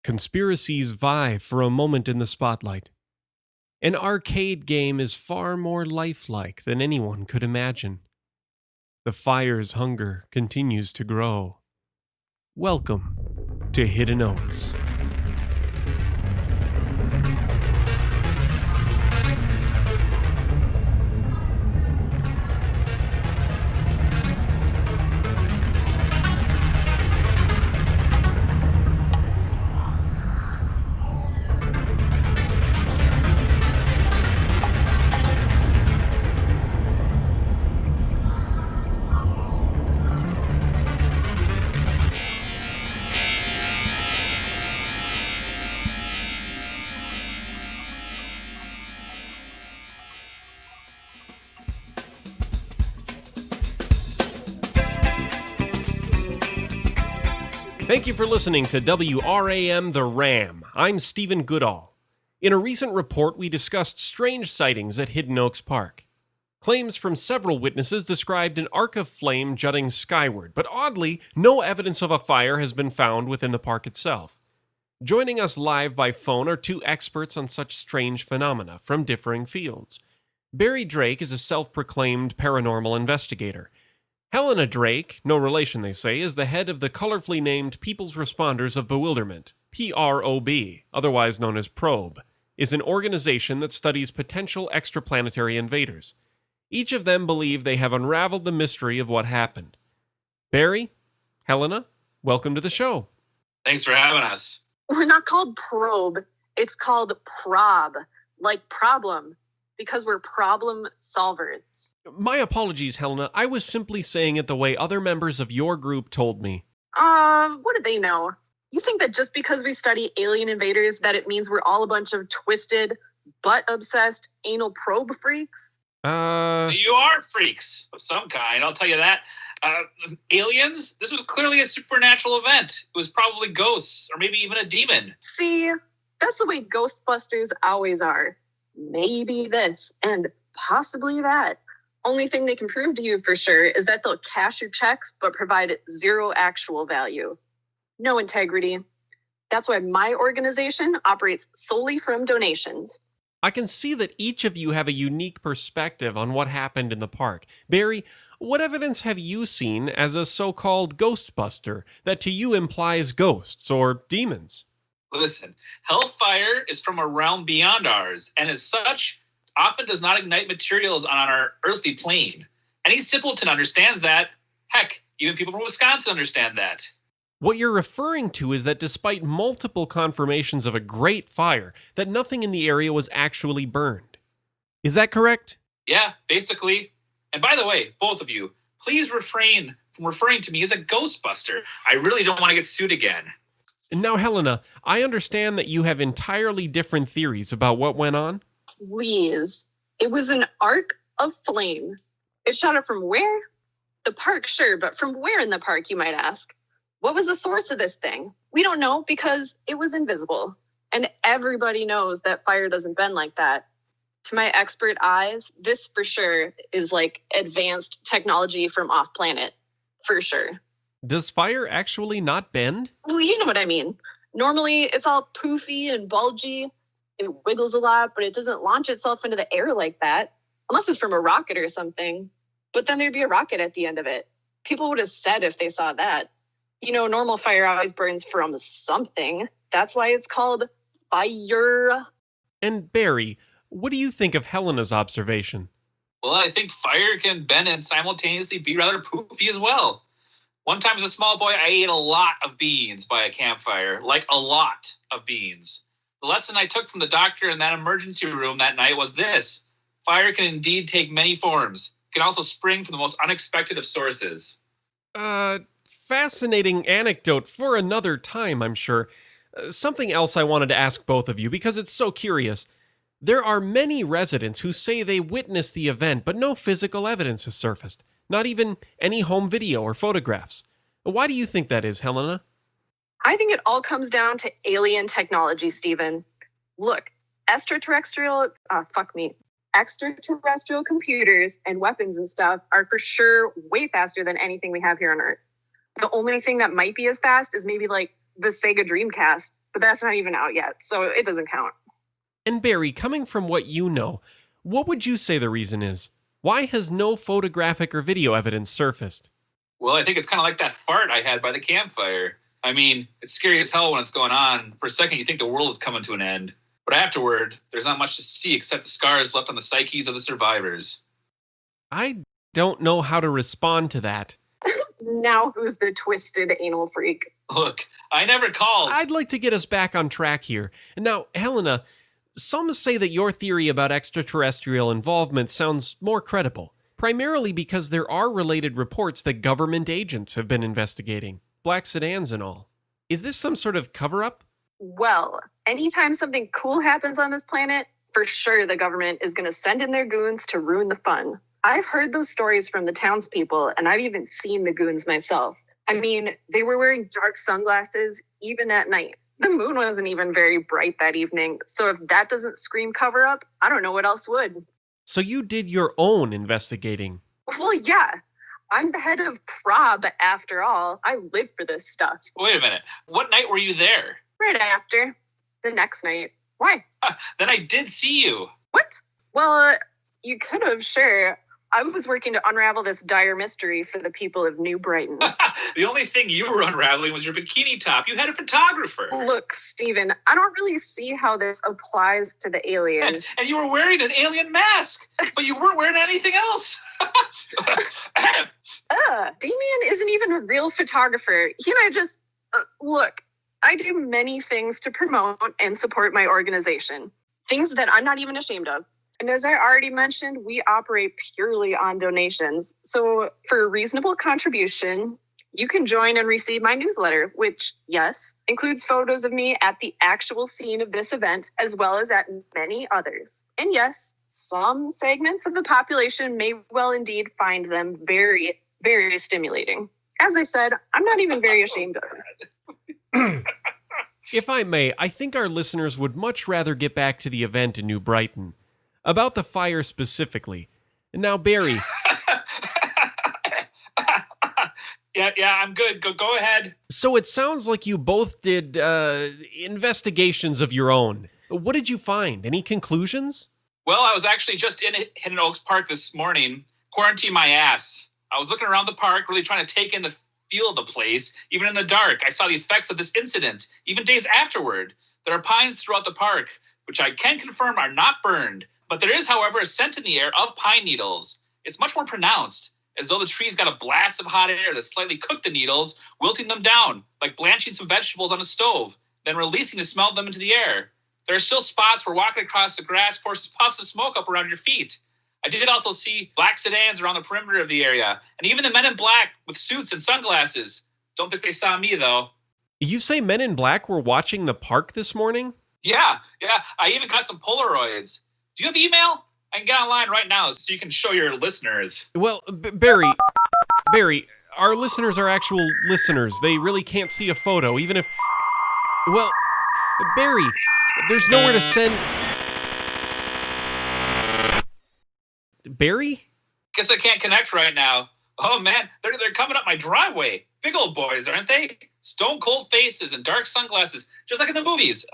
Conspiracies vie for a moment in the spotlight. An arcade game is far more lifelike than anyone could imagine. The fire's hunger continues to grow. Welcome to Hidden Oaks. Thank you for listening to WRAM The Ram. I'm Stephen Goodall. In a recent report, we discussed strange sightings at Hidden Oaks Park. Claims from several witnesses described an arc of flame jutting skyward, but oddly, no evidence of a fire has been found within the park itself. Joining us live by phone are two experts on such strange phenomena from differing fields. Barry Drake is a self-proclaimed paranormal investigator. Helena Drake, no relation they say, is the head of the colorfully named People's Responders of Bewilderment, PROB, otherwise known as PROBE, is an organization that studies potential extraplanetary invaders. Each of them believe they have unraveled the mystery of what happened. Barry, Helena, welcome to the show. Thanks for having us. We're not called probe, it's called prob, like problem. Because we're problem solvers. My apologies, Helena. I was simply saying it the way other members of your group told me. What do they know? You think that just because we study alien invaders that it means we're all a bunch of twisted, butt-obsessed, anal probe freaks? You are freaks of some kind, I'll tell you that. Aliens? This was clearly a supernatural event. It was probably ghosts, or maybe even a demon. See, that's the way Ghostbusters always are. Maybe this, and possibly that. Only thing they can prove to you for sure is that they'll cash your checks but provide zero actual value. No integrity. That's why my organization operates solely from donations. I can see that each of you have a unique perspective on what happened in the park. Barry, what evidence have you seen as a so-called ghostbuster that to you implies ghosts or demons? Listen, hellfire is from a realm beyond ours, and as such, often does not ignite materials on our earthly plane. Any simpleton understands that. Heck, even people from Wisconsin understand that. What you're referring to is that despite multiple confirmations of a great fire, that nothing in the area was actually burned. Is that correct? Yeah, basically. And by the way, both of you, please refrain from referring to me as a ghostbuster. I really don't want to get sued again. Now, Helena, I understand that you have entirely different theories about what went on. Please. It was an arc of flame. It shot up from where? The park, sure, but from where in the park, you might ask? What was the source of this thing? We don't know because it was invisible. And everybody knows that fire doesn't bend like that. To my expert eyes, this for sure is like advanced technology from off-planet. For sure. Does fire actually not bend? Well, you know what I mean. Normally, it's all poofy and bulgy. It wiggles a lot, but it doesn't launch itself into the air like that. Unless it's from a rocket or something. But then there'd be a rocket at the end of it. People would have said if they saw that. You know, normal fire always burns from something. That's why it's called fire. And Barry, what do you think of Helena's observation? Well, I think fire can bend and simultaneously be rather poofy as well. One time as a small boy, I ate a lot of beans by a campfire, like a lot of beans. The lesson I took from the doctor in that emergency room that night was this. Fire can indeed take many forms. It can also spring from the most unexpected of sources. Fascinating anecdote for another time, I'm sure. Something else I wanted to ask both of you because it's so curious. There are many residents who say they witnessed the event, but no physical evidence has surfaced. Not even any home video or photographs. Why do you think that is, Helena? I think it all comes down to alien technology, Stephen. Look, extraterrestrial computers and weapons and stuff are for sure way faster than anything we have here on Earth. The only thing that might be as fast is maybe like the Sega Dreamcast, but that's not even out yet, so it doesn't count. And Barry, coming from what you know, what would you say the reason is? Why has no photographic or video evidence surfaced? Well, I think it's kind of like that fart I had by the campfire. I mean, it's scary as hell when it's going on. For a second, you think the world is coming to an end. But afterward, there's not much to see except the scars left on the psyches of the survivors. I don't know how to respond to that. Now who's the twisted anal freak? Look, I never called. I'd like to get us back on track here. Now, Helena, some say that your theory about extraterrestrial involvement sounds more credible, primarily because there are related reports that government agents have been investigating, black sedans and all. Is this some sort of cover-up? Well, anytime something cool happens on this planet, for sure the government is going to send in their goons to ruin the fun. I've heard those stories from the townspeople, and I've even seen the goons myself. I mean, they were wearing dark sunglasses even at night. The moon wasn't even very bright that evening, so if that doesn't scream cover up, I don't know what else would. So you did your own investigating? Well, yeah. I'm the head of prob after all. I live for this stuff. Wait a minute. What night were you there? Right after. The next night. Why? Then I did see you. What? Well, you could have, sure. I was working to unravel this dire mystery for the people of New Brighton. The only thing you were unraveling was your bikini top. You had a photographer. Look, Steven, I don't really see how this applies to the alien. And you were wearing an alien mask, but you weren't wearing anything else. Damien isn't even a real photographer. He and I just... look, I do many things to promote and support my organization. Things that I'm not even ashamed of. And as I already mentioned, we operate purely on donations. So for a reasonable contribution, you can join and receive my newsletter, which, yes, includes photos of me at the actual scene of this event, as well as at many others. And yes, some segments of the population may well indeed find them very, very stimulating. As I said, I'm not even very ashamed of it. If I may, I think our listeners would much rather get back to the event in New Brighton. About the fire specifically. Now, Barry. Yeah, I'm good. Go ahead. So it sounds like you both did investigations of your own. What did you find? Any conclusions? Well, I was actually just in Hidden Oaks Park this morning, quarantining my ass. I was looking around the park, really trying to take in the feel of the place. Even in the dark, I saw the effects of this incident, even days afterward. There are pines throughout the park, which I can confirm are not burned. But there is, however, a scent in the air of pine needles. It's much more pronounced, as though the trees got a blast of hot air that slightly cooked the needles, wilting them down, like blanching some vegetables on a stove, then releasing the smell of them into the air. There are still spots where walking across the grass forces puffs of smoke up around your feet. I did also see black sedans around the perimeter of the area, and even the men in black with suits and sunglasses. Don't think they saw me, though. You say men in black were watching the park this morning? Yeah. I even got some Polaroids. Do you have email? I can get online right now so you can show your listeners. Well, Barry, our listeners are actual listeners. They really can't see a photo, even if... Well, Barry, there's nowhere to send... Barry? Guess I can't connect right now. Oh, man, they're coming up my driveway. Big old boys, aren't they? Stone cold faces and dark sunglasses, just like in the movies.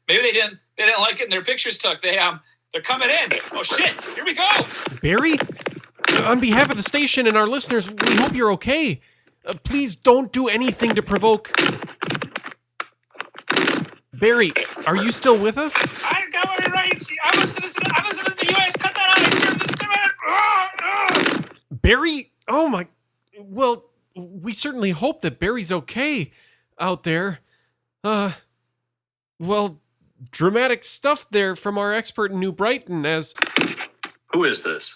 Maybe they didn't like it and their pictures took. They're coming in. Oh shit, here we go. Barry? On behalf of the station and our listeners, we hope you're okay. Please don't do anything to provoke... Barry, are you still with us? I got it right. I'm a citizen of the U.S. Cut that out. I serve this command. Barry? Oh my... Well, we certainly hope that Barry's okay out there. Well, dramatic stuff there from our expert in New Brighton as... Who is this?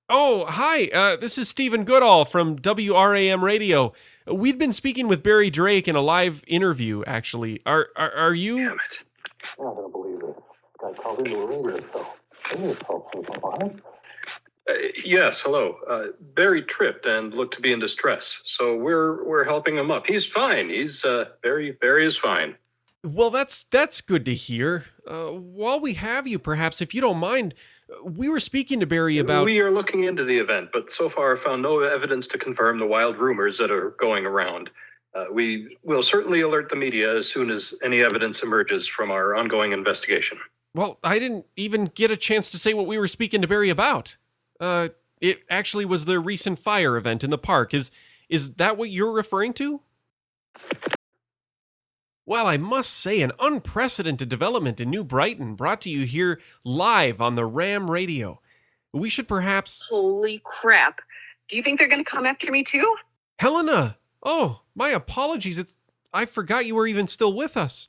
Oh, hi. This is Stephen Goodall from WRAM Radio. We'd been speaking with Barry Drake in a live interview, actually. Are you... Damn it. I'm not going to believe it. Guy called into a radio show. They need folks who come on. Yes, hello. Barry tripped and looked to be in distress, so we're helping him up. He's fine. He's Barry is fine. Well, that's good to hear. While we have you, perhaps, if you don't mind, we were speaking to Barry about... We are looking into the event, but so far found no evidence to confirm the wild rumors that are going around. We will certainly alert the media as soon as any evidence emerges from our ongoing investigation. Well, I didn't even get a chance to say what we were speaking to Barry about. It actually was the recent fire event in the park. Is that what you're referring to? Well, I must say, an unprecedented development in New Brighton brought to you here live on the Ram radio. We should perhaps... Holy crap. Do you think they're going to come after me too? Helena! Oh, my apologies. I forgot you were even still with us.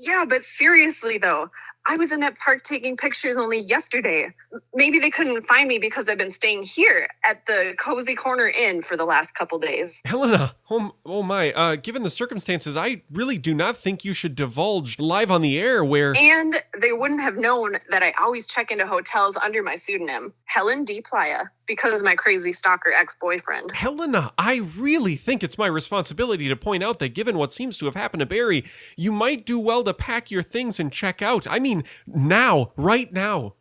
Yeah, but seriously though, I was in that park taking pictures only yesterday. Maybe they couldn't find me because I've been staying here at the Cozy Corner Inn for the last couple days. Helena, oh my, given the circumstances, I really do not think you should divulge live on the air where... And they wouldn't have known that I always check into hotels under my pseudonym, Helen D. Playa, because of my crazy stalker ex-boyfriend. Helena, I really think it's my responsibility to point out that given what seems to have happened to Barry, you might do well to pack your things and check out. I mean, now, right now.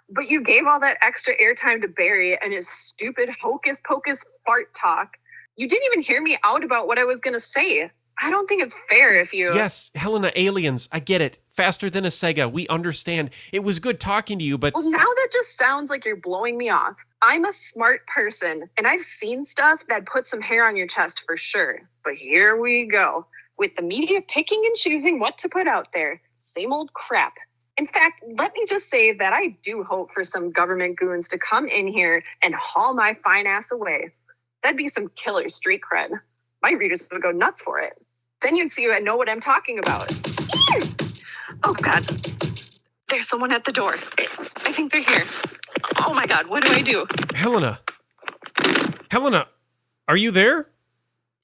But you gave all that extra airtime to Barry and his stupid hocus pocus fart talk. You didn't even hear me out about what I was going to say. I don't think it's fair if you... Yes, Helena, aliens, I get it. Faster than a Sega, we understand. It was good talking to you, but... Well, now that just sounds like you're blowing me off. I'm a smart person, and I've seen stuff that puts some hair on your chest for sure. But here we go, with the media picking and choosing what to put out there. Same old crap. In fact, let me just say that I do hope for some government goons to come in here and haul my fine ass away. That'd be some killer street cred. My readers would go nuts for it. Then you'd see I know what I'm talking about. Oh, God. There's someone at the door. I think they're here. Oh, my God. What do I do? Helena, are you there?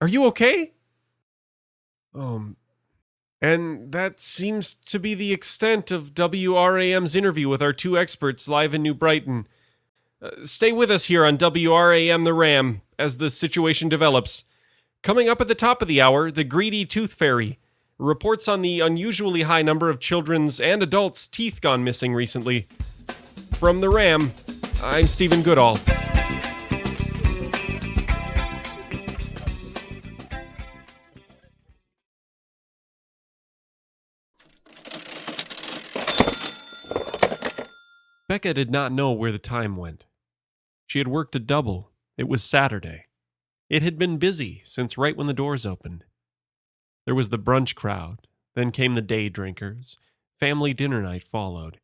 Are you okay? And that seems to be the extent of WRAM's interview with our two experts live in New Brighton. Stay with us here on WRAM The Ram as the situation develops. Coming up at the top of the hour, the Greedy Tooth Fairy reports on the unusually high number of children's and adults' teeth gone missing recently. From The Ram, I'm Stephen Goodall. Becca did not know where the time went. She had worked a double. It was Saturday. It had been busy since right when the doors opened. There was the brunch crowd, then came the day drinkers, family dinner night followed.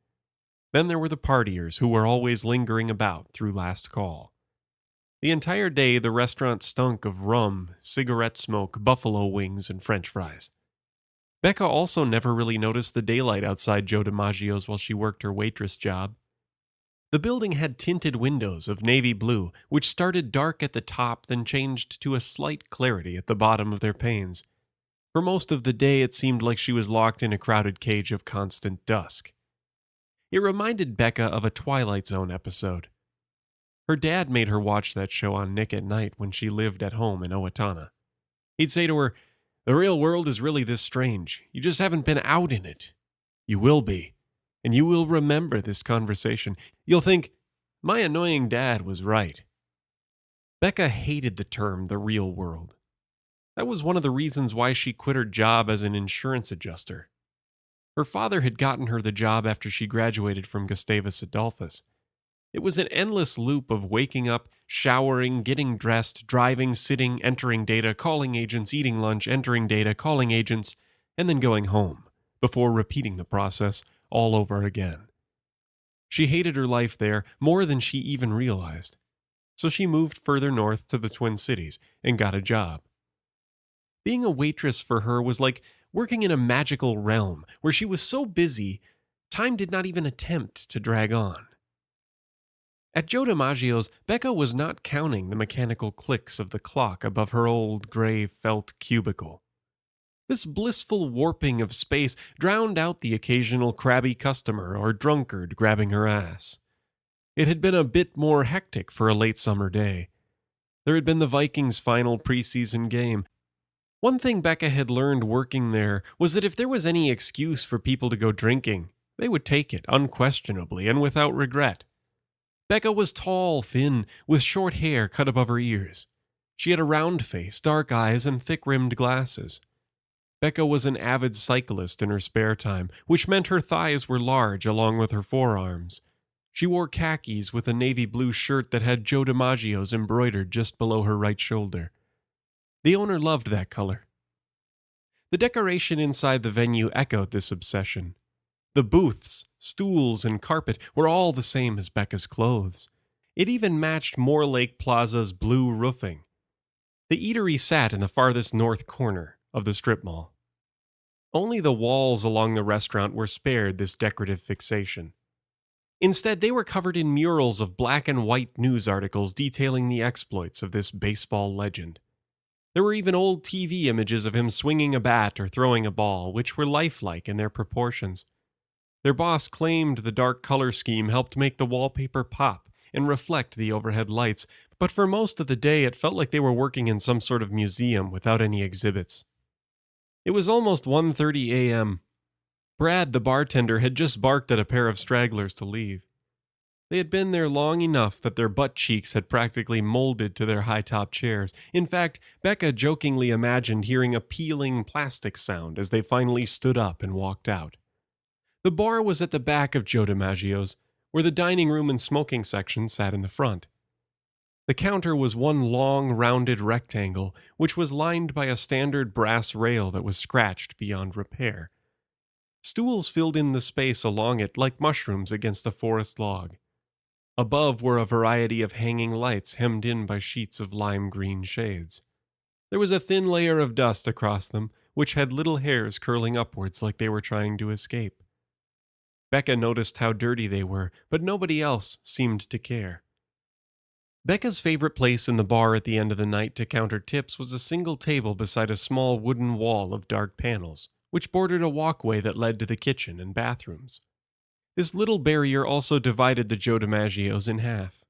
Then there were the partiers who were always lingering about through last call. The entire day the restaurant stunk of rum, cigarette smoke, buffalo wings, and French fries. Becca also never really noticed the daylight outside Joe Dimaggio's while she worked her waitress job. The building had tinted windows of navy blue, which started dark at the top, then changed to a slight clarity at the bottom of their panes. For most of the day, it seemed like she was locked in a crowded cage of constant dusk. It reminded Becca of a Twilight Zone episode. Her dad made her watch that show on Nick at Night when she lived at home in Owatonna. He'd say to her, "The real world is really this strange. You just haven't been out in it. You will be. And you will remember this conversation. You'll think, my annoying dad was right." Becca hated the term the real world. That was one of the reasons why she quit her job as an insurance adjuster. Her father had gotten her the job after she graduated from Gustavus Adolphus. It was an endless loop of waking up, showering, getting dressed, driving, sitting, entering data, calling agents, eating lunch, entering data, calling agents, and then going home, before repeating the process all over again. She hated her life there more than she even realized, so she moved further north to the Twin Cities and got a job. Being a waitress for her was like working in a magical realm where she was so busy, time did not even attempt to drag on. At Joe Dimaggio's, Becca was not counting the mechanical clicks of the clock above her old gray felt cubicle. This blissful warping of space drowned out the occasional crabby customer or drunkard grabbing her ass. It had been a bit more hectic for a late summer day. There had been the Vikings' final preseason game. One thing Becca had learned working there was that if there was any excuse for people to go drinking, they would take it unquestionably and without regret. Becca was tall, thin, with short hair cut above her ears. She had a round face, dark eyes, and thick-rimmed glasses. Becca was an avid cyclist in her spare time, which meant her thighs were large along with her forearms. She wore khakis with a navy blue shirt that had Joe Dimaggio's embroidered just below her right shoulder. The owner loved that color. The decoration inside the venue echoed this obsession. The booths, stools, and carpet were all the same as Becca's clothes. It even matched Moore Lake Plaza's blue roofing. The eatery sat in the farthest north corner of the strip mall. Only the walls along the restaurant were spared this decorative fixation. Instead, they were covered in murals of black and white news articles detailing the exploits of this baseball legend. There were even old TV images of him swinging a bat or throwing a ball, which were lifelike in their proportions. Their boss claimed the dark color scheme helped make the wallpaper pop and reflect the overhead lights, but for most of the day it felt like they were working in some sort of museum without any exhibits. It was almost 1:30 a.m. Brad, the bartender, had just barked at a pair of stragglers to leave. They had been there long enough that their butt cheeks had practically molded to their high-top chairs. In fact, Becca jokingly imagined hearing a peeling plastic sound as they finally stood up and walked out. The bar was at the back of Joe Dimaggio's, where the dining room and smoking section sat in the front. The counter was one long, rounded rectangle, which was lined by a standard brass rail that was scratched beyond repair. Stools filled in the space along it like mushrooms against a forest log. Above were a variety of hanging lights hemmed in by sheets of lime green shades. There was a thin layer of dust across them, which had little hairs curling upwards like they were trying to escape. Becca noticed how dirty they were, but nobody else seemed to care. Becca's favorite place in the bar at the end of the night to counter tips was a single table beside a small wooden wall of dark panels, which bordered a walkway that led to the kitchen and bathrooms. This little barrier also divided the Joe Dimaggios in half.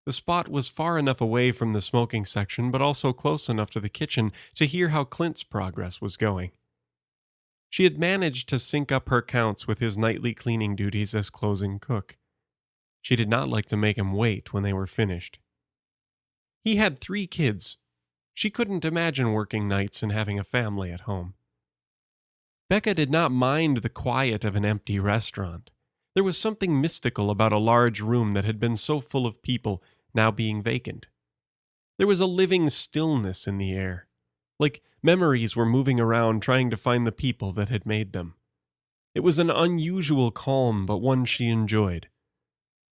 The spot was far enough away from the smoking section, but also close enough to the kitchen to hear how Clint's progress was going. She had managed to sync up her counts with his nightly cleaning duties as closing cook. She did not like to make him wait when they were finished. He had 3 kids. She couldn't imagine working nights and having a family at home. Becca did not mind the quiet of an empty restaurant. There was something mystical about a large room that had been so full of people now being vacant. There was a living stillness in the air, like memories were moving around trying to find the people that had made them. It was an unusual calm, but one she enjoyed.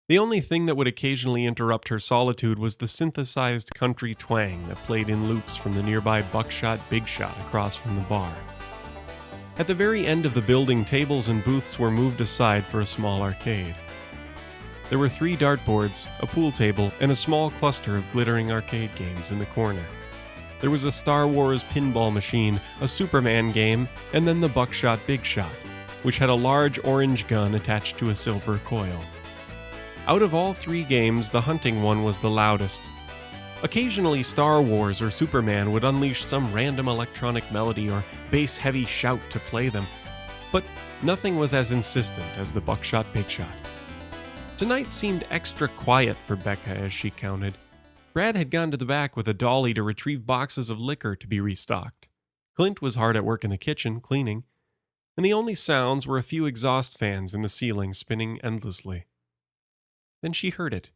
The only thing that would occasionally interrupt her solitude was the synthesized country twang that played in loops from the nearby Buckshot Big Shot across from the bar. At the very end of the building, tables and booths were moved aside for a small arcade. There were 3 dartboards, a pool table, and a small cluster of glittering arcade games in the corner. There was a Star Wars pinball machine, a Superman game, and then the Buckshot Big Shot, which had a large orange gun attached to a silver coil. Out of all 3 games, the hunting one was the loudest. Occasionally, Star Wars or Superman would unleash some random electronic melody or bass-heavy shout to play them, but nothing was as insistent as the Buckshot Big Shot. Tonight seemed extra quiet for Becca as she counted. Brad had gone to the back with a dolly to retrieve boxes of liquor to be restocked. Clint was hard at work in the kitchen, cleaning, and the only sounds were a few exhaust fans in the ceiling spinning endlessly. Then she heard it.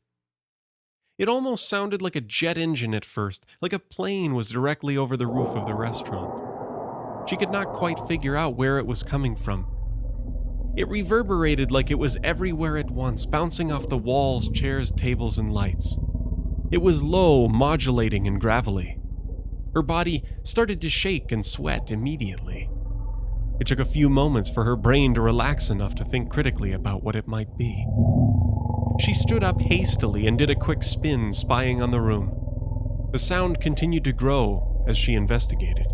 It almost sounded like a jet engine at first, like a plane was directly over the roof of the restaurant. She could not quite figure out where it was coming from. It reverberated like it was everywhere at once, bouncing off the walls, chairs, tables, and lights. It was low, modulating, and gravelly. Her body started to shake and sweat immediately. It took a few moments for her brain to relax enough to think critically about what it might be. She stood up hastily and did a quick spin, spying on the room. The sound continued to grow as she investigated.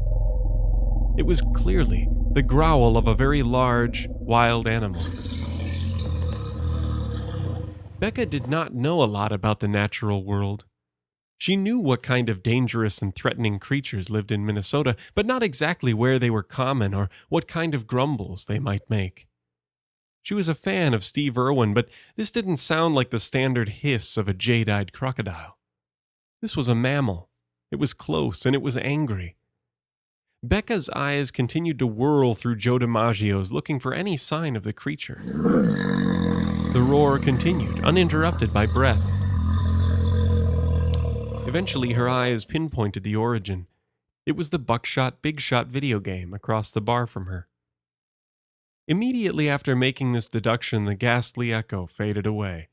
It was clearly the growl of a very large, wild animal. Becca did not know a lot about the natural world. She knew what kind of dangerous and threatening creatures lived in Minnesota, but not exactly where they were common or what kind of grumbles they might make. She was a fan of Steve Irwin, but this didn't sound like the standard hiss of a jade-eyed crocodile. This was a mammal, It was close, and it was angry. Becca's eyes continued to whirl through Joe Dimaggio's, looking for any sign of the creature. The roar continued, uninterrupted by breath. Eventually, her eyes pinpointed the origin. It was the Buckshot Big Shot video game across the bar from her. Immediately after making this deduction, the ghastly echo faded away.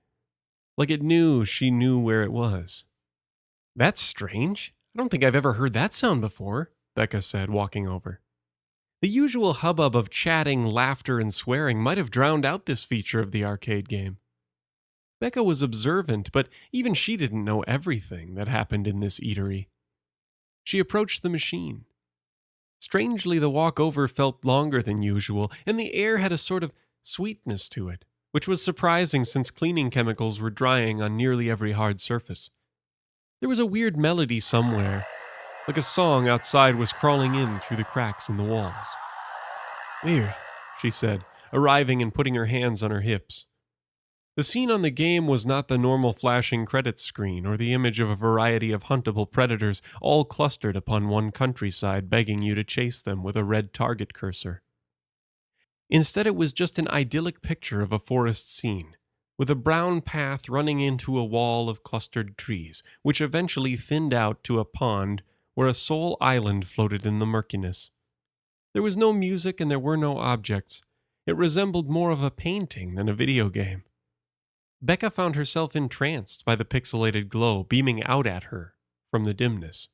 Like it knew she knew where it was. "That's strange. I don't think I've ever heard that sound before," Becca said, walking over. The usual hubbub of chatting, laughter, and swearing might have drowned out this feature of the arcade game. Becca was observant, but even she didn't know everything that happened in this eatery. She approached the machine. Strangely, the walk over felt longer than usual, and the air had a sort of sweetness to it, which was surprising since cleaning chemicals were drying on nearly every hard surface. There was a weird melody somewhere, like a song outside was crawling in through the cracks in the walls. "Weird," she said, arriving and putting her hands on her hips. The scene on the game was not the normal flashing credits screen or the image of a variety of huntable predators all clustered upon one countryside begging you to chase them with a red target cursor. Instead, it was just an idyllic picture of a forest scene, with a brown path running into a wall of clustered trees, which eventually thinned out to a pond where a sole island floated in the murkiness. There was no music and there were no objects. It resembled more of a painting than a video game. Becca found herself entranced by the pixelated glow beaming out at her from the dimness.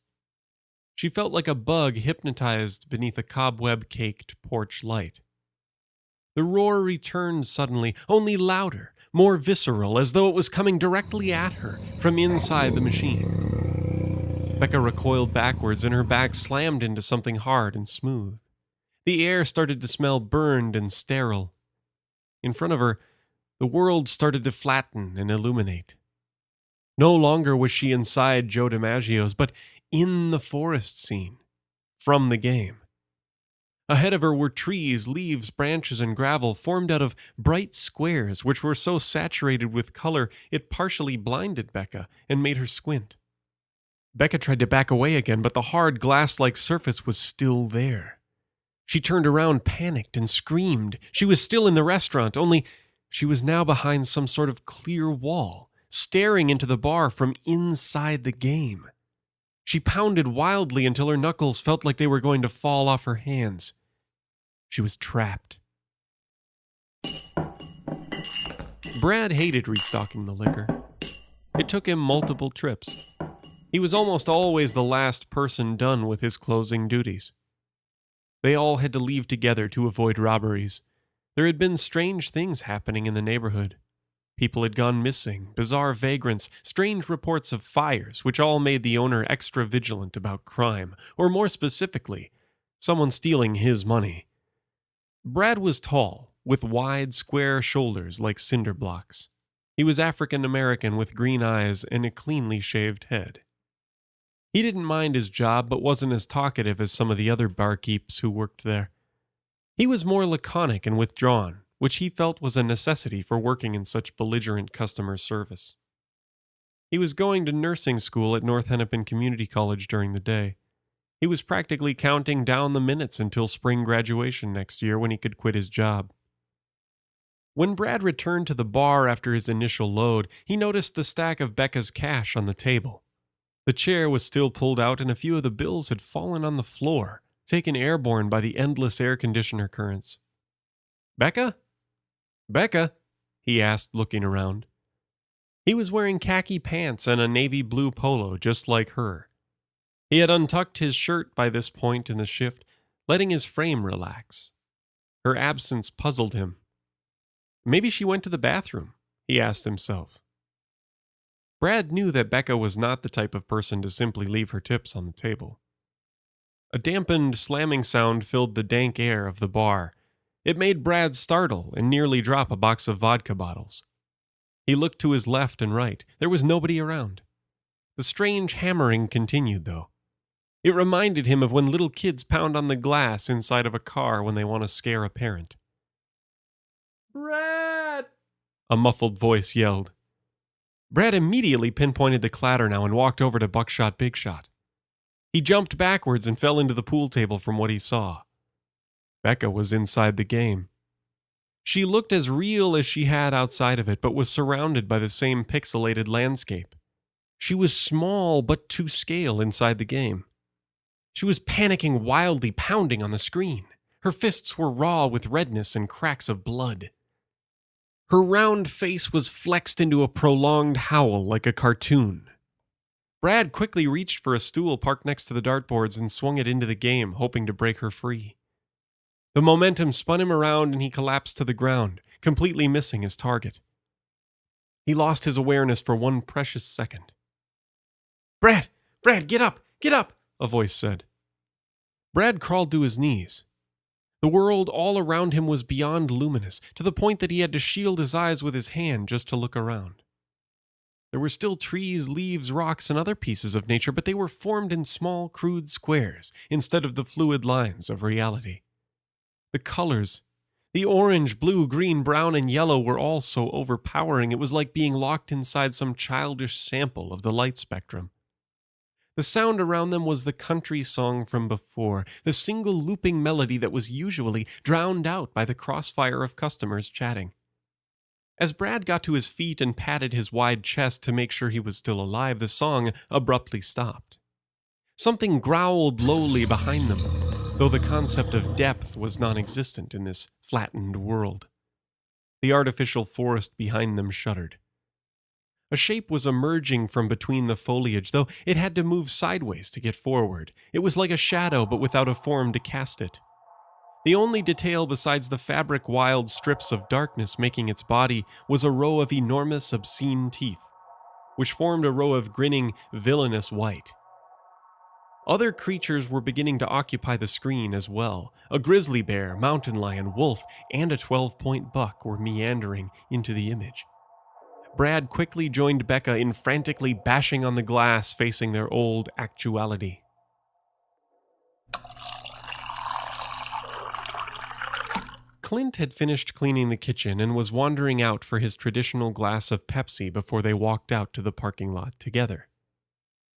She felt like a bug hypnotized beneath a cobweb-caked porch light. The roar returned suddenly, only louder, more visceral, as though it was coming directly at her from inside the machine. Becca recoiled backwards and her back slammed into something hard and smooth. The air started to smell burned and sterile. In front of her, the world started to flatten and illuminate. No longer was she inside Joe Dimaggio's, but in the forest scene, from the game. Ahead of her were trees, leaves, branches, and gravel formed out of bright squares which were so saturated with color it partially blinded Becca and made her squint. Becca tried to back away again, but the hard glass-like surface was still there. She turned around, panicked, and screamed. She was still in the restaurant, only she was now behind some sort of clear wall, staring into the bar from inside the game. She pounded wildly until her knuckles felt like they were going to fall off her hands. She was trapped. Brad hated restocking the liquor. It took him multiple trips. He was almost always the last person done with his closing duties. They all had to leave together to avoid robberies. There had been strange things happening in the neighborhood. People had gone missing, bizarre vagrants, strange reports of fires, which all made the owner extra vigilant about crime, or more specifically, someone stealing his money. Brad was tall, with wide, square shoulders like cinder blocks. He was African American with green eyes and a cleanly shaved head. He didn't mind his job, but wasn't as talkative as some of the other barkeeps who worked there. He was more laconic and withdrawn, which he felt was a necessity for working in such belligerent customer service. He was going to nursing school at North Hennepin Community College during the day. He was practically counting down the minutes until spring graduation next year when he could quit his job. When Brad returned to the bar after his initial load, he noticed the stack of Becca's cash on the table. The chair was still pulled out and a few of the bills had fallen on the floor, taken airborne by the endless air conditioner currents. "Becca? Becca?" he asked, looking around. He was wearing khaki pants and a navy blue polo just like her. He had untucked his shirt by this point in the shift, letting his frame relax. Her absence puzzled him. Maybe she went to the bathroom, he asked himself. Brad knew that Becca was not the type of person to simply leave her tips on the table. A dampened slamming sound filled the dank air of the bar. It made Brad startle and nearly drop a box of vodka bottles. He looked to his left and right. There was nobody around. The strange hammering continued, though. It reminded him of when little kids pound on the glass inside of a car when they want to scare a parent. "Brad!" a muffled voice yelled. Brad immediately pinpointed the clatter now and walked over to Buckshot Big Shot. He jumped backwards and fell into the pool table from what he saw. Becca was inside the game. She looked as real as she had outside of it, but was surrounded by the same pixelated landscape. She was small but to scale inside the game. She was panicking wildly, pounding on the screen. Her fists were raw with redness and cracks of blood. Her round face was flexed into a prolonged howl like a cartoon. Brad quickly reached for a stool parked next to the dartboards and swung it into the game, hoping to break her free. The momentum spun him around and he collapsed to the ground, completely missing his target. He lost his awareness for one precious second. Brad, get up, a voice said. Brad crawled to his knees. The world all around him was beyond luminous, to the point that he had to shield his eyes with his hand just to look around. There were still trees, leaves, rocks, and other pieces of nature, but they were formed in small, crude squares instead of the fluid lines of reality. The colors, the orange, blue, green, brown, and yellow were all so overpowering it was like being locked inside some childish sample of the light spectrum. The sound around them was the country song from before, the single looping melody that was usually drowned out by the crossfire of customers chatting. As Brad got to his feet and patted his wide chest to make sure he was still alive, the song abruptly stopped. Something growled lowly behind them, though the concept of depth was non-existent in this flattened world. The artificial forest behind them shuddered. A shape was emerging from between the foliage, though it had to move sideways to get forward. It was like a shadow, but without a form to cast it. The only detail besides the fabric wild strips of darkness making its body was a row of enormous, obscene teeth, which formed a row of grinning, villainous white. Other creatures were beginning to occupy the screen as well. A grizzly bear, mountain lion, wolf, and a 12-point buck were meandering into the image. Brad quickly joined Becca in frantically bashing on the glass facing their old actuality. Clint had finished cleaning the kitchen and was wandering out for his traditional glass of Pepsi before they walked out to the parking lot together.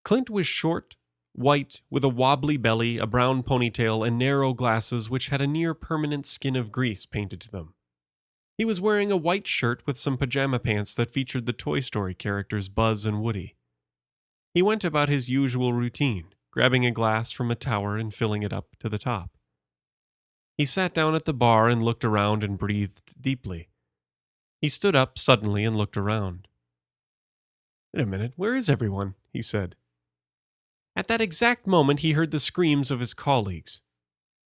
Clint was short, white, with a wobbly belly, a brown ponytail, and narrow glasses which had a near-permanent skin of grease painted to them. He was wearing a white shirt with some pajama pants that featured the Toy Story characters Buzz and Woody. He went about his usual routine, grabbing a glass from a tower and filling it up to the top. He sat down at the bar and looked around and breathed deeply. He stood up suddenly and looked around. "Wait a minute, where is everyone?" he said. At that exact moment, he heard the screams of his colleagues.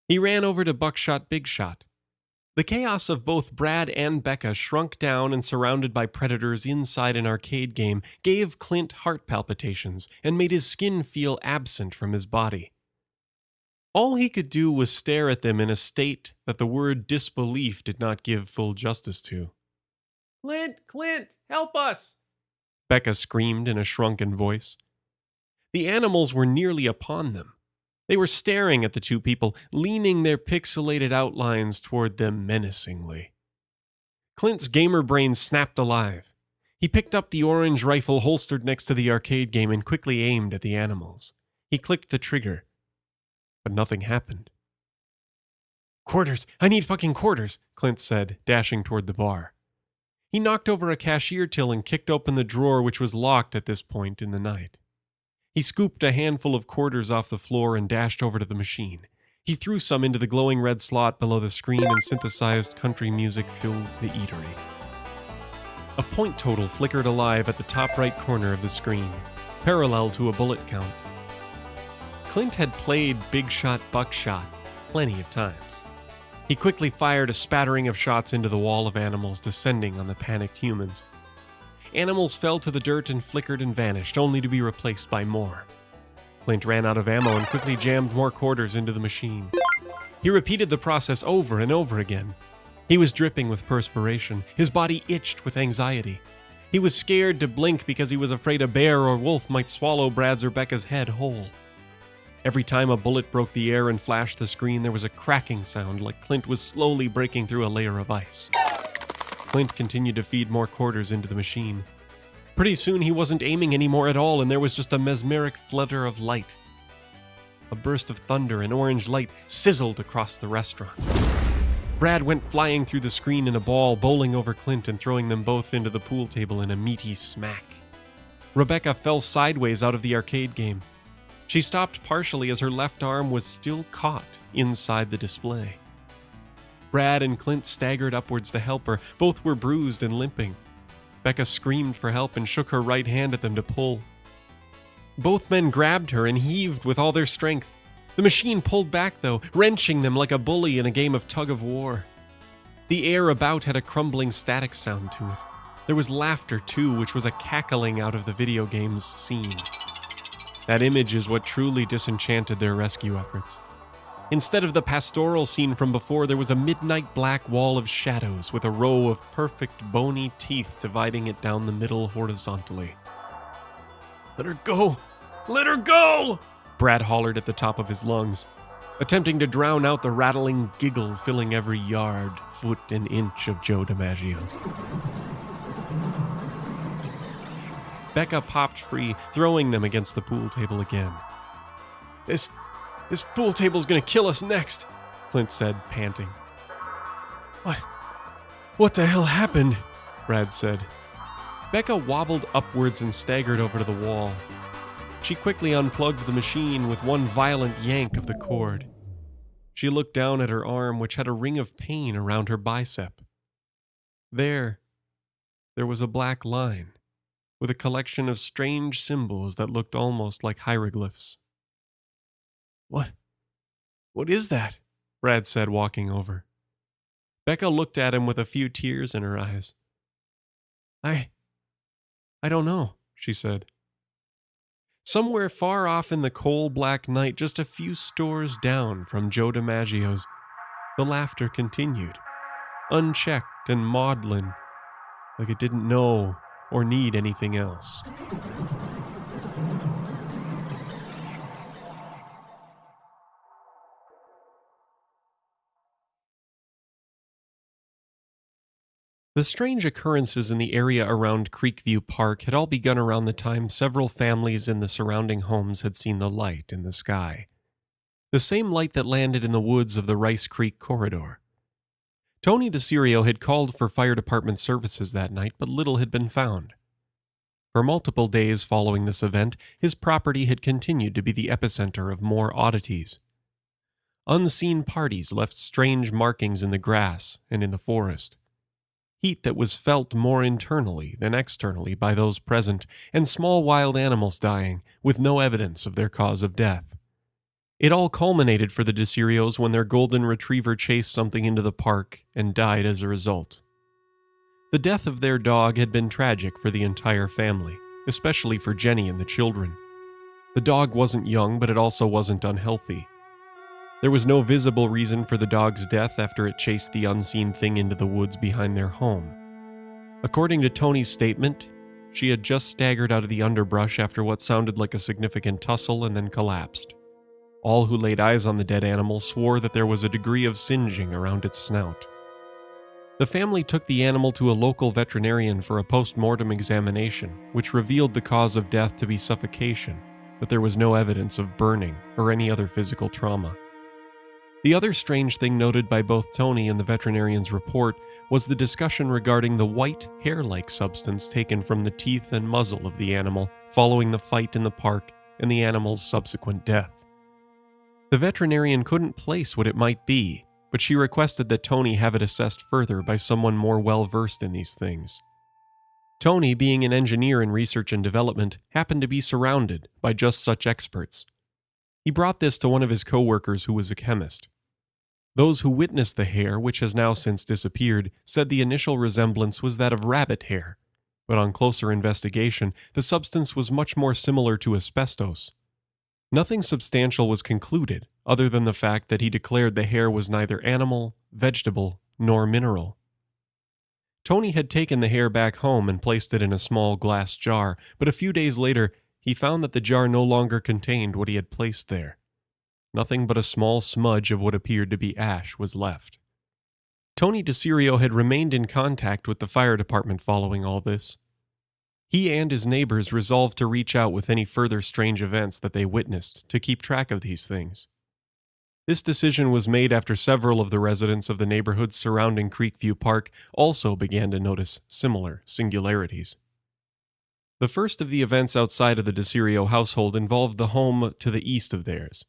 He ran over to Buckshot Big Shot. The chaos of both Brad and Becca, shrunk down and surrounded by predators inside an arcade game, gave Clint heart palpitations and made his skin feel absent from his body. All he could do was stare at them in a state that the word disbelief did not give full justice to. Clint, help us!" Becca screamed in a shrunken voice. The animals were nearly upon them. They were staring at the two people, leaning their pixelated outlines toward them menacingly. Clint's gamer brain snapped alive. He picked up the orange rifle holstered next to the arcade game and quickly aimed at the animals. He clicked the trigger, but nothing happened. "Quarters! I need fucking quarters!" Clint said, dashing toward the bar. He knocked over a cashier till and kicked open the drawer, which was locked at this point in the night. He scooped a handful of quarters off the floor and dashed over to the machine. He threw some into the glowing red slot below the screen and synthesized country music filled the eatery. A point total flickered alive at the top right corner of the screen, parallel to a bullet count. Clint had played Big Shot Buckshot plenty of times. He quickly fired a spattering of shots into the wall of animals descending on the panicked humans. Animals fell to the dirt and flickered and vanished, only to be replaced by more. Clint ran out of ammo and quickly jammed more quarters into the machine. He repeated the process over and over again. He was dripping with perspiration. His body itched with anxiety. He was scared to blink because he was afraid a bear or wolf might swallow Brad's or Becca's head whole. Every time a bullet broke the air and flashed the screen, there was a cracking sound like Clint was slowly breaking through a layer of ice. Clint continued to feed more quarters into the machine. Pretty soon he wasn't aiming anymore at all, and there was just a mesmeric flutter of light. A burst of thunder and orange light sizzled across the restaurant. Brad went flying through the screen in a ball, bowling over Clint and throwing them both into the pool table in a meaty smack. Rebecca fell sideways out of the arcade game. She stopped partially as her left arm was still caught inside the display. Brad and Clint staggered upwards to help her. Both were bruised and limping. Becca screamed for help and shook her right hand at them to pull. Both men grabbed her and heaved with all their strength. The machine pulled back, though, wrenching them like a bully in a game of tug-of-war. The air about had a crumbling static sound to it. There was laughter, too, which was a cackling out of the video game's scene. That image is what truly disenchanted their rescue efforts. Instead of the pastoral scene from before, there was a midnight black wall of shadows with a row of perfect bony teeth dividing it down the middle horizontally. "Let her go! Let her go!" Brad hollered at the top of his lungs, attempting to drown out the rattling giggle filling every yard, foot, and inch of Joe Dimaggio's. Becca popped free, throwing them against the pool table again. This pool table's gonna kill us next," Clint said, panting. What the hell happened?" Brad said. Becca wobbled upwards and staggered over to the wall. She quickly unplugged the machine with one violent yank of the cord. She looked down at her arm, which had a ring of pain around her bicep. There was a black line, with a collection of strange symbols that looked almost like hieroglyphs. What is that?" Brad said, walking over. Becca looked at him with a few tears in her eyes. I don't know," she said. Somewhere far off in the coal black night, just a few stores down from Joe Dimaggio's, the laughter continued, unchecked and maudlin, like it didn't know or need anything else. The strange occurrences in the area around Creekview Park had all begun around the time several families in the surrounding homes had seen the light in the sky. The same light that landed in the woods of the Rice Creek corridor. Tony DeCirio had called for fire department services that night, but little had been found. For multiple days following this event, his property had continued to be the epicenter of more oddities. Unseen parties left strange markings in the grass and in the forest. Heat that was felt more internally than externally by those present, and small wild animals dying, with no evidence of their cause of death. It all culminated for the DeCirios when their golden retriever chased something into the park and died as a result. The death of their dog had been tragic for the entire family, especially for Jenny and the children. The dog wasn't young, but it also wasn't unhealthy. There was no visible reason for the dog's death after it chased the unseen thing into the woods behind their home. According to Tony's statement, she had just staggered out of the underbrush after what sounded like a significant tussle and then collapsed. All who laid eyes on the dead animal swore that there was a degree of singeing around its snout. The family took the animal to a local veterinarian for a post-mortem examination, which revealed the cause of death to be suffocation, but there was no evidence of burning or any other physical trauma. The other strange thing noted by both Tony and the veterinarian's report was the discussion regarding the white, hair-like substance taken from the teeth and muzzle of the animal following the fight in the park and the animal's subsequent death. The veterinarian couldn't place what it might be, but she requested that Tony have it assessed further by someone more well-versed in these things. Tony, being an engineer in research and development, happened to be surrounded by just such experts. He brought this to one of his co-workers who was a chemist. Those who witnessed the hair, which has now since disappeared, said the initial resemblance was that of rabbit hair, but on closer investigation, the substance was much more similar to asbestos. Nothing substantial was concluded, other than the fact that he declared the hair was neither animal, vegetable, nor mineral. Tony had taken the hair back home and placed it in a small glass jar, but a few days later, he found that the jar no longer contained what he had placed there. Nothing but a small smudge of what appeared to be ash was left. Tony DeCirio had remained in contact with the fire department following all this. He and his neighbors resolved to reach out with any further strange events that they witnessed to keep track of these things. This decision was made after several of the residents of the neighborhoods surrounding Creekview Park also began to notice similar singularities. The first of the events outside of the DeCirio household involved the home to the east of theirs.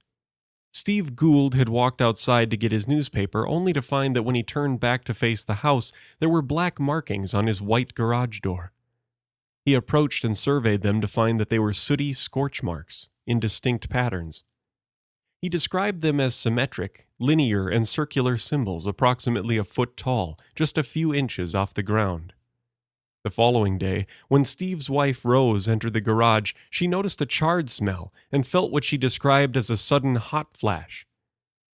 Steve Gould had walked outside to get his newspaper, only to find that when he turned back to face the house, there were black markings on his white garage door. He approached and surveyed them to find that they were sooty scorch marks in distinct patterns. He described them as symmetric, linear, and circular symbols approximately a foot tall, just a few inches off the ground. The following day, when Steve's wife Rose entered the garage, she noticed a charred smell and felt what she described as a sudden hot flash.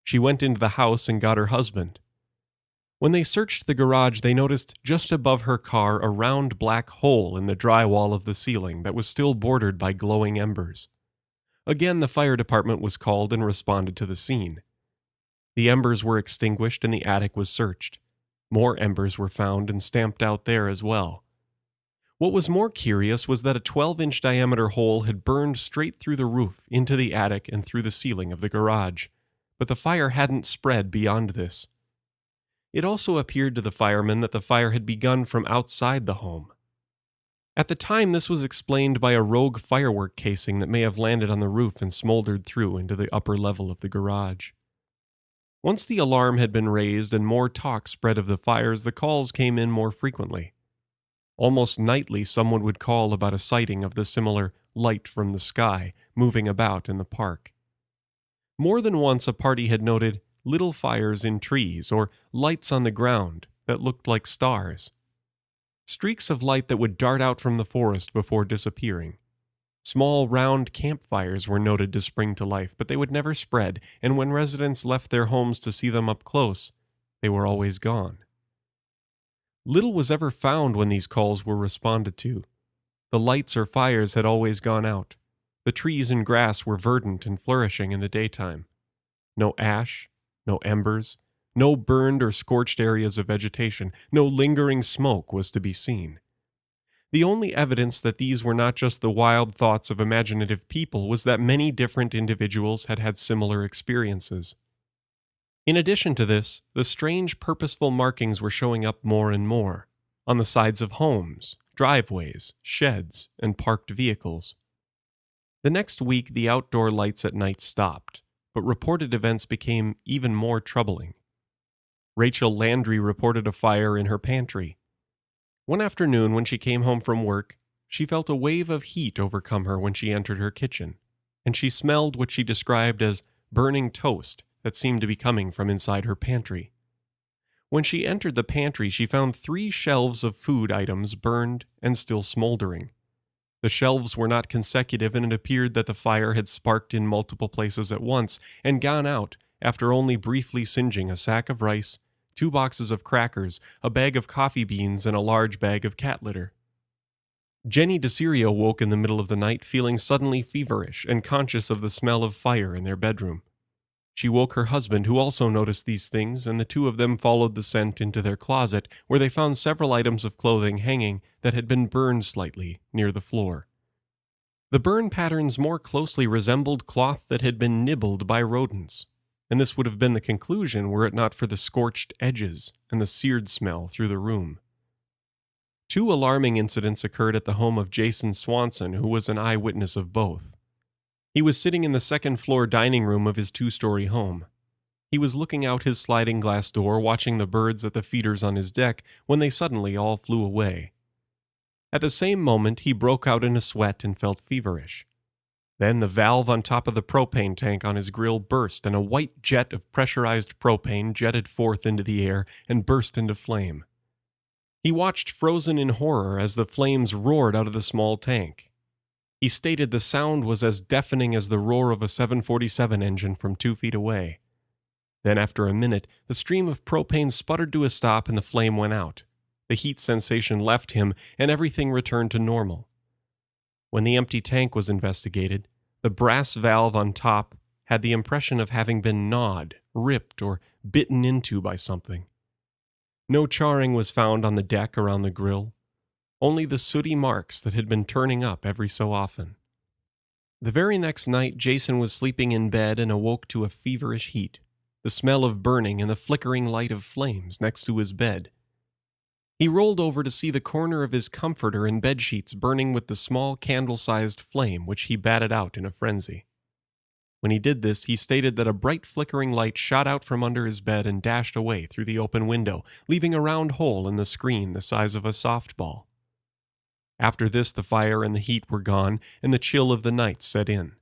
She went into the house and got her husband. When they searched the garage, they noticed just above her car a round black hole in the drywall of the ceiling that was still bordered by glowing embers. Again, the fire department was called and responded to the scene. The embers were extinguished and the attic was searched. More embers were found and stamped out there as well. What was more curious was that a 12-inch diameter hole had burned straight through the roof, into the attic, and through the ceiling of the garage. But the fire hadn't spread beyond this. It also appeared to the firemen that the fire had begun from outside the home. At the time, this was explained by a rogue firework casing that may have landed on the roof and smoldered through into the upper level of the garage. Once the alarm had been raised and more talk spread of the fires, the calls came in more frequently. Almost nightly, someone would call about a sighting of the similar light from the sky moving about in the park. More than once, a party had noted little fires in trees or lights on the ground that looked like stars. Streaks of light that would dart out from the forest before disappearing. Small, round campfires were noted to spring to life, but they would never spread, and when residents left their homes to see them up close, they were always gone. Little was ever found when these calls were responded to. The lights or fires had always gone out. The trees and grass were verdant and flourishing in the daytime. No ash, no embers, no burned or scorched areas of vegetation, no lingering smoke was to be seen. The only evidence that these were not just the wild thoughts of imaginative people was that many different individuals had had similar experiences. In addition to this, the strange purposeful markings were showing up more and more, on the sides of homes, driveways, sheds, and parked vehicles. The next week, the outdoor lights at night stopped, but reported events became even more troubling. Rachel Landry reported a fire in her pantry. One afternoon when she came home from work, she felt a wave of heat overcome her when she entered her kitchen, and she smelled what she described as burning toast that seemed to be coming from inside her pantry. When she entered the pantry, she found 3 shelves of food items burned and still smoldering. The shelves were not consecutive, and it appeared that the fire had sparked in multiple places at once and gone out after only briefly singeing a sack of rice, 2 boxes of crackers, a bag of coffee beans, and a large bag of cat litter. Jenny DeCirio woke in the middle of the night feeling suddenly feverish and conscious of the smell of fire in their bedroom. She woke her husband, who also noticed these things, and the two of them followed the scent into their closet, where they found several items of clothing hanging that had been burned slightly near the floor. The burn patterns more closely resembled cloth that had been nibbled by rodents, and this would have been the conclusion were it not for the scorched edges and the seared smell through the room. 2 alarming incidents occurred at the home of Jason Swanson, who was an eyewitness of both. He was sitting in the second-floor dining room of his 2-story home. He was looking out his sliding glass door, watching the birds at the feeders on his deck, when they suddenly all flew away. At the same moment, he broke out in a sweat and felt feverish. Then the valve on top of the propane tank on his grill burst, and a white jet of pressurized propane jetted forth into the air and burst into flame. He watched frozen in horror as the flames roared out of the small tank. He stated the sound was as deafening as the roar of a 747 engine from 2 feet away. Then after a minute, the stream of propane sputtered to a stop and the flame went out. The heat sensation left him and everything returned to normal. When the empty tank was investigated, the brass valve on top had the impression of having been gnawed, ripped, or bitten into by something. No charring was found on the deck or on the grill. only the sooty marks that had been turning up every so often. The very next night, Jason was sleeping in bed and awoke to a feverish heat, the smell of burning and the flickering light of flames next to his bed. He rolled over to see the corner of his comforter and bedsheets burning with the small candle-sized flame which he batted out in a frenzy. When he did this, he stated that a bright flickering light shot out from under his bed and dashed away through the open window, leaving a round hole in the screen the size of a softball. After this, the fire and the heat were gone, and the chill of the night set in.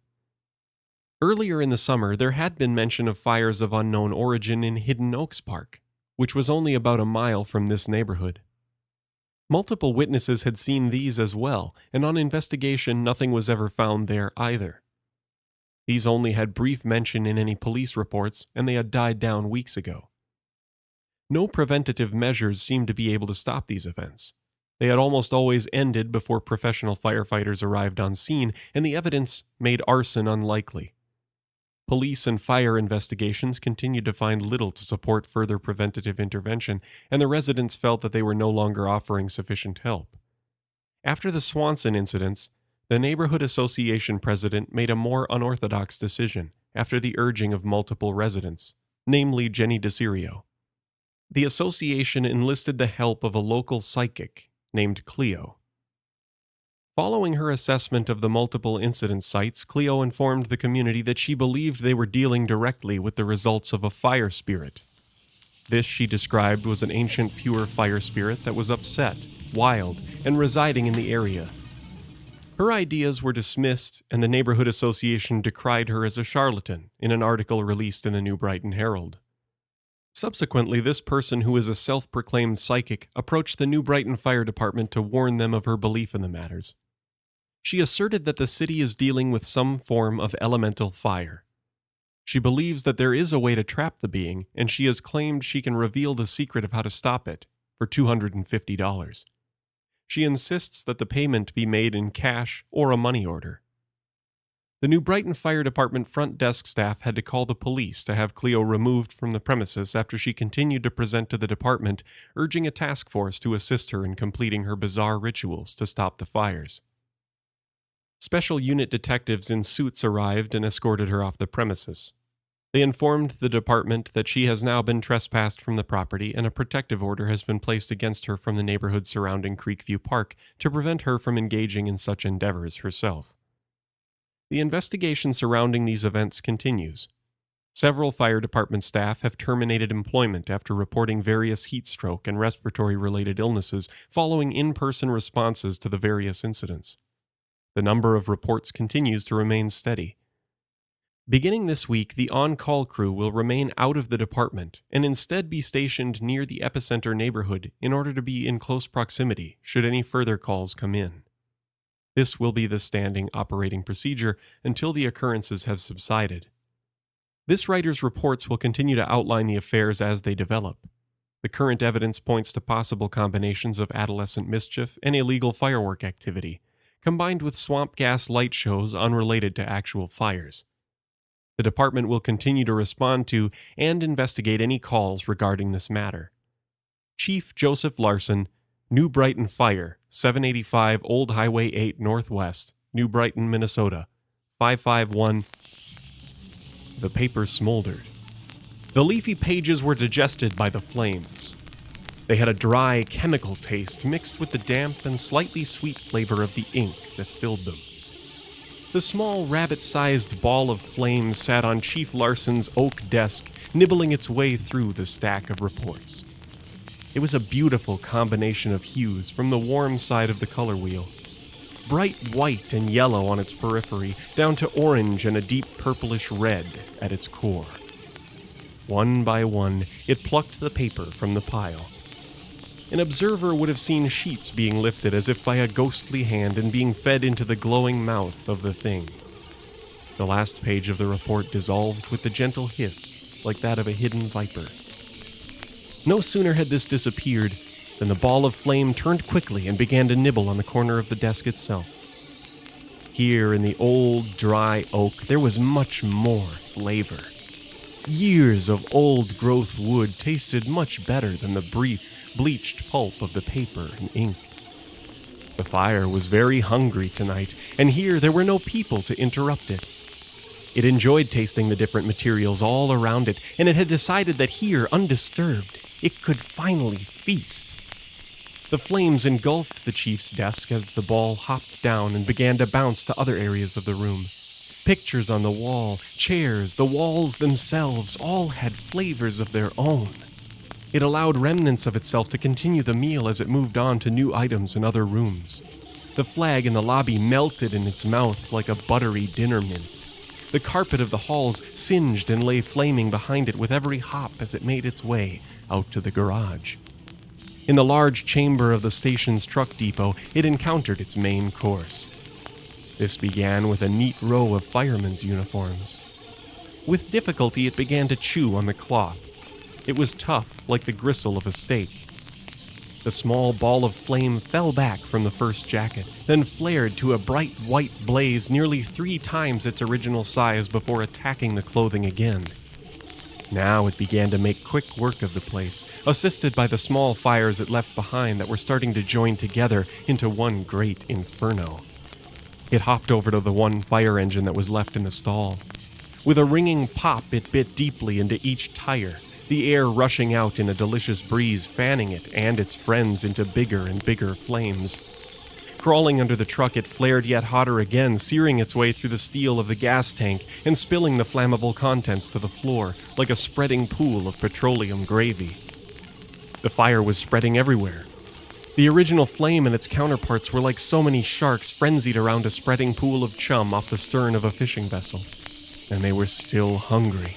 Earlier in the summer, there had been mention of fires of unknown origin in Hidden Oaks Park, which was only about a mile from this neighborhood. Multiple witnesses had seen these as well, and on investigation nothing was ever found there either. These only had brief mention in any police reports, and they had died down weeks ago. No preventative measures seemed to be able to stop these events. They had almost always ended before professional firefighters arrived on scene, and the evidence made arson unlikely. Police and fire investigations continued to find little to support further preventative intervention, and the residents felt that they were no longer offering sufficient help. After the Swanson incidents, the neighborhood association president made a more unorthodox decision after the urging of multiple residents, namely Jenny DeCirio. The association enlisted the help of a local psychic named Cleo. Following her assessment of the multiple incident sites, Cleo informed the community that she believed they were dealing directly with the results of a fire spirit. This, she described, was an ancient pure fire spirit that was upset, wild, and residing in the area. Her ideas were dismissed, and the neighborhood association decried her as a charlatan in an article released in the New Brighton Herald. Subsequently, this person, who is a self-proclaimed psychic, approached the New Brighton Fire Department to warn them of her belief in the matters. She asserted that the city is dealing with some form of elemental fire. She believes that there is a way to trap the being, and she has claimed she can reveal the secret of how to stop it for $250. She insists that the payment be made in cash or a money order. The New Brighton Fire Department front desk staff had to call the police to have Cleo removed from the premises after she continued to present to the department, urging a task force to assist her in completing her bizarre rituals to stop the fires. Special unit detectives in suits arrived and escorted her off the premises. They informed the department that she has now been trespassed from the property and a protective order has been placed against her from the neighborhood surrounding Creekview Park to prevent her from engaging in such endeavors herself. The investigation surrounding these events continues. Several fire department staff have terminated employment after reporting various heat stroke and respiratory-related illnesses following in-person responses to the various incidents. The number of reports continues to remain steady. Beginning this week, the on-call crew will remain out of the department and instead be stationed near the epicenter neighborhood in order to be in close proximity should any further calls come in. This will be the standing operating procedure until the occurrences have subsided. This writer's reports will continue to outline the affairs as they develop. The current evidence points to possible combinations of adolescent mischief and illegal firework activity, combined with swamp gas light shows unrelated to actual fires. The department will continue to respond to and investigate any calls regarding this matter. Chief Joseph Larson, New Brighton Fire, 785 Old Highway 8 Northwest, New Brighton, Minnesota, 551. The paper smoldered. The leafy pages were digested by the flames. They had a dry, chemical taste mixed with the damp and slightly sweet flavor of the ink that filled them. The small, rabbit-sized ball of flame sat on Chief Larson's oak desk, nibbling its way through the stack of reports. It was a beautiful combination of hues from the warm side of the color wheel. Bright white and yellow on its periphery, down to orange and a deep purplish red at its core. One by one, it plucked the paper from the pile. An observer would have seen sheets being lifted as if by a ghostly hand and being fed into the glowing mouth of the thing. The last page of the report dissolved with the gentle hiss, like that of a hidden viper. No sooner had this disappeared than the ball of flame turned quickly and began to nibble on the corner of the desk itself. Here in the old, dry oak, there was much more flavor. Years of old-growth wood tasted much better than the brief, bleached pulp of the paper and ink. The fire was very hungry tonight, and here there were no people to interrupt it. It enjoyed tasting the different materials all around it, and it had decided that here, undisturbed, it could finally feast. The flames engulfed the chief's desk as the ball hopped down and began to bounce to other areas of the room. Pictures on the wall, chairs, the walls themselves, all had flavors of their own. It allowed remnants of itself to continue the meal as it moved on to new items in other rooms. The flag in the lobby melted in its mouth like a buttery dinner mint. The carpet of the halls singed and lay flaming behind it with every hop as it made its way out to the garage. In the large chamber of the station's truck depot, it encountered its main course. This began with a neat row of firemen's uniforms. With difficulty, it began to chew on the cloth. It was tough, like the gristle of a steak. The small ball of flame fell back from the first jacket, then flared to a bright white blaze nearly 3 times its original size before attacking the clothing again. Now it began to make quick work of the place, assisted by the small fires it left behind that were starting to join together into one great inferno. It hopped over to the one fire engine that was left in the stall. With a ringing pop, it bit deeply into each tire, the air rushing out in a delicious breeze, fanning it and its friends into bigger and bigger flames. Crawling under the truck, it flared yet hotter again, searing its way through the steel of the gas tank and spilling the flammable contents to the floor like a spreading pool of petroleum gravy. The fire was spreading everywhere. The original flame and its counterparts were like so many sharks frenzied around a spreading pool of chum off the stern of a fishing vessel. And they were still hungry.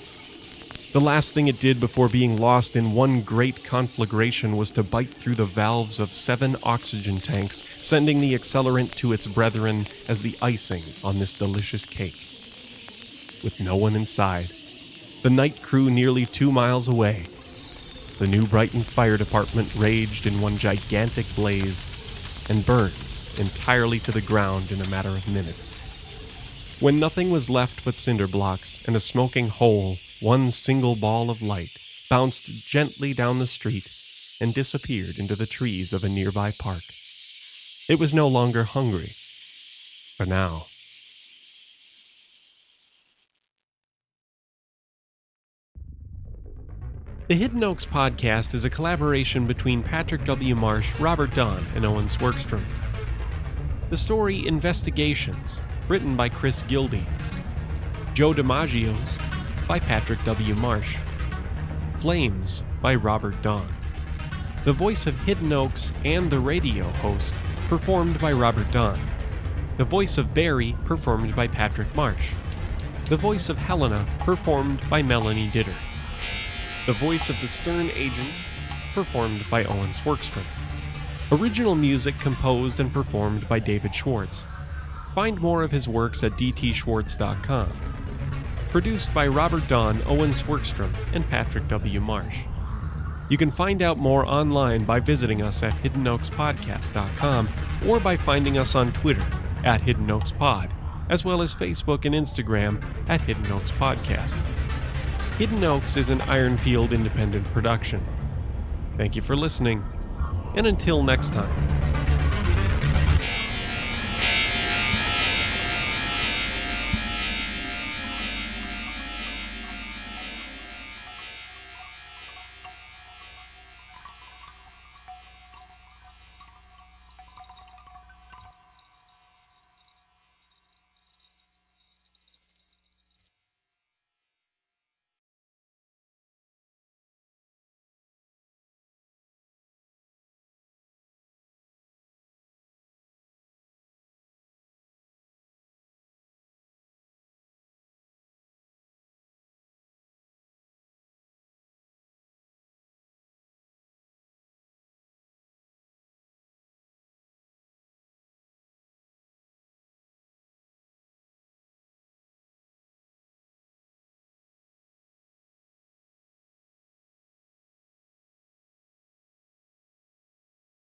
The last thing it did before being lost in one great conflagration was to bite through the valves of 7 oxygen tanks, sending the accelerant to its brethren as the icing on this delicious cake. With no one inside, the night crew nearly 2 miles away, the New Brighton Fire Department raged in one gigantic blaze and burned entirely to the ground in a matter of minutes. When nothing was left but cinder blocks and a smoking hole, one single ball of light bounced gently down the street and disappeared into the trees of a nearby park. It was no longer hungry. For now. The Hidden Oaks podcast is a collaboration between Patrick W. Marsh, Robert Don, and Owen Swerkstrom. The story Investigations, written by Chris Gildy. Joe Dimaggio's by Patrick W. Marsh. Flames by Robert Don. The voice of Hidden Oaks and the radio host performed by Robert Don. The voice of Barry performed by Patrick Marsh. The voice of Helena performed by Melanie Ditter. The voice of the Stern Agent performed by Owen Swerkstrom. Original music composed and performed by David Schwartz. Find more of his works at dtschwartz.com. Produced by Robert Don, Owen Swerkstrom, and Patrick W. Marsh. You can find out more online by visiting us at hiddenoakspodcast.com or by finding us on Twitter at Hidden Oaks Pod, as well as Facebook and Instagram at Hidden Oaks Podcast. Hidden Oaks is an Ironfield independent production. Thank you for listening, and until next time.